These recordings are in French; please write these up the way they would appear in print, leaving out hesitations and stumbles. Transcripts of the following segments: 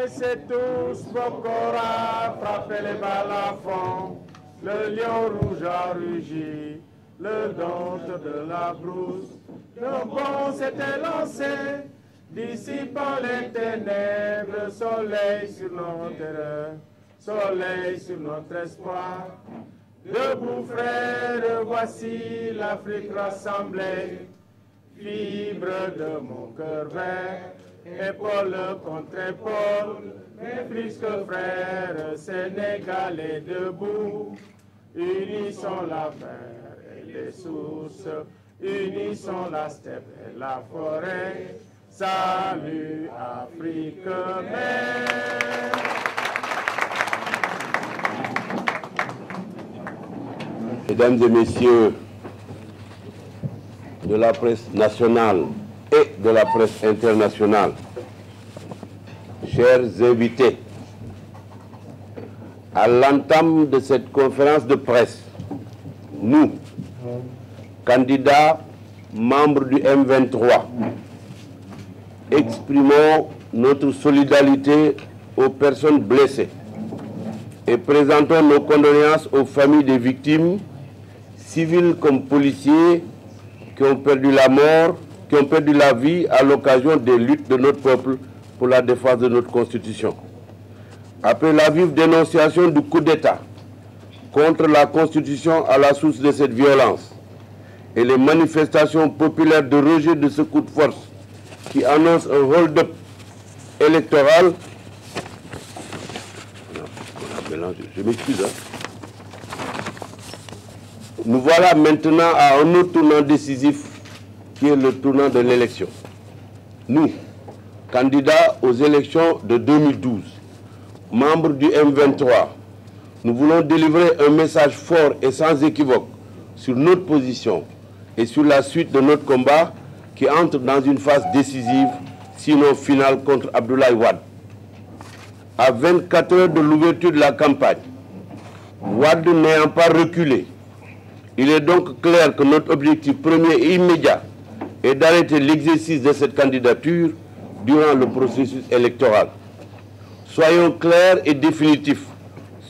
C'est tous Bokora, frappez les balafons, le lion rouge a rugi, le dompte de la brousse, le bon s'était lancé, dissipant les ténèbres, soleil sur nos terreurs, soleil sur notre espoir. Debout frères, voici l'Afrique rassemblée, fibre de mon cœur vert, épaule contre épaule, mes plus que frères sénégalais debout, unissons la mer et les sources, unissons la steppe et la forêt, salut Afrique mère. Mesdames et messieurs de la presse nationale et de la presse internationale, chers invités, à l'entame de cette conférence de presse, nous, candidats membres du M23, exprimons notre solidarité aux personnes blessées et présentons nos condoléances aux familles des victimes, civils comme policiers, qui ont perdu la mort, qui ont perdu la vie à l'occasion des luttes de notre peuple pour la défense de notre Constitution. Après la vive dénonciation du coup d'État contre la Constitution à la source de cette violence et les manifestations populaires de rejet de ce coup de force qui annonce un hold-up électoral, je m'excuse, nous voilà maintenant à un autre tournant décisif qui est le tournant de l'élection. Nous, candidats aux élections de 2012, membres du M23, nous voulons délivrer un message fort et sans équivoque sur notre position et sur la suite de notre combat qui entre dans une phase décisive, sinon finale, contre Abdoulaye Wade. À 24 heures de l'ouverture de la campagne, Wade n'ayant pas reculé, il est donc clair que notre objectif premier et immédiat est d'arrêter l'exercice de cette candidature durant le processus électoral. Soyons clairs et définitifs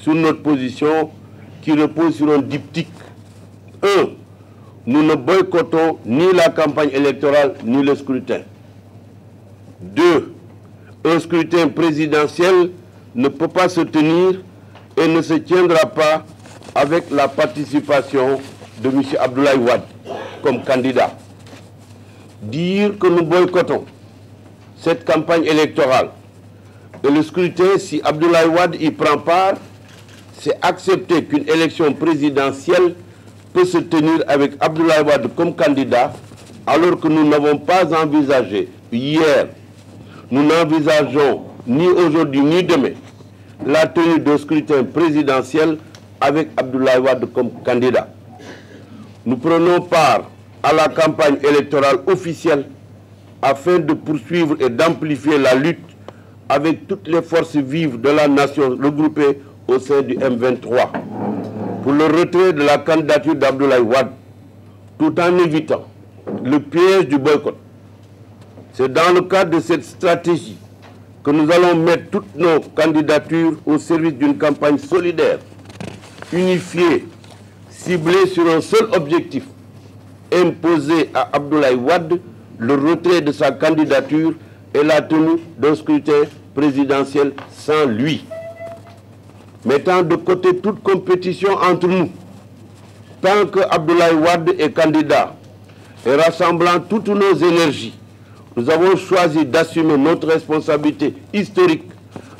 sur notre position qui repose sur un diptyque. 1. Nous ne boycottons ni la campagne électorale ni le scrutin. 2. Un scrutin présidentiel ne peut pas se tenir et ne se tiendra pas avec la participation de M. Abdoulaye Wade comme candidat. Dire que nous boycottons cette campagne électorale et le scrutin, si Abdoulaye Wade y prend part, c'est accepter qu'une élection présidentielle peut se tenir avec Abdoulaye Wade comme candidat, alors que nous n'avons pas envisagé hier, nous n'envisageons ni aujourd'hui ni demain la tenue d'un scrutin présidentiel avec Abdoulaye Wade comme candidat. Nous prenons part à la campagne électorale officielle afin de poursuivre et d'amplifier la lutte avec toutes les forces vives de la nation regroupées au sein du M23 pour le retrait de la candidature d'Abdoulaye Wade, tout en évitant le piège du boycott. C'est dans le cadre de cette stratégie que nous allons mettre toutes nos candidatures au service d'une campagne solidaire, unifiée, ciblée sur un seul objectif, imposer à Abdoulaye Wade le retrait de sa candidature et la tenue d'un scrutin présidentiel sans lui. Mettant de côté toute compétition entre nous, tant que Abdoulaye Wade est candidat et rassemblant toutes nos énergies, nous avons choisi d'assumer notre responsabilité historique,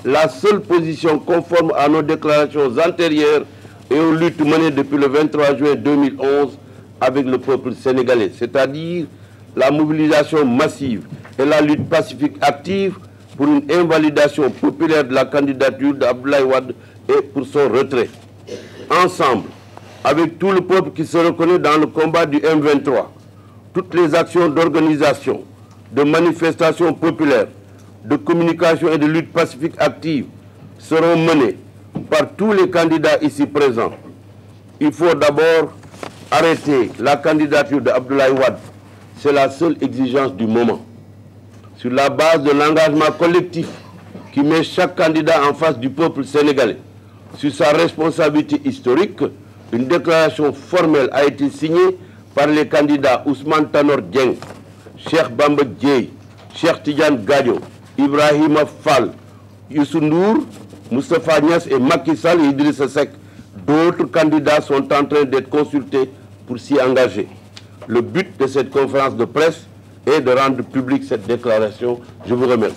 la seule position conforme à nos déclarations antérieures et aux luttes menées depuis le 23 juin 2011 avec le peuple sénégalais, c'est-à-dire la mobilisation massive et la lutte pacifique active pour une invalidation populaire de la candidature d'Abdoulaye Wade et pour son retrait. Ensemble, avec tout le peuple qui se reconnaît dans le combat du M23, toutes les actions d'organisation, de manifestations populaires, de communication et de lutte pacifique active seront menées par tous les candidats ici présents. Il faut d'abord arrêter la candidature d'Abdoulaye Wade. C'est la seule exigence du moment. Sur la base de l'engagement collectif qui met chaque candidat en face du peuple sénégalais sur sa responsabilité historique, une déclaration formelle a été signée par les candidats Ousmane Tanor Dieng, Cheikh Bamba Dièye, Cheikh Tidiane Gadio, Ibrahima Fall, Youssou Ndour, Moustapha Niasse et Macky Sall et Idrissa Seck. D'autres candidats sont en train d'être consultés pour s'y engager. Le but de cette conférence de presse est de rendre publique cette déclaration. Je vous remercie.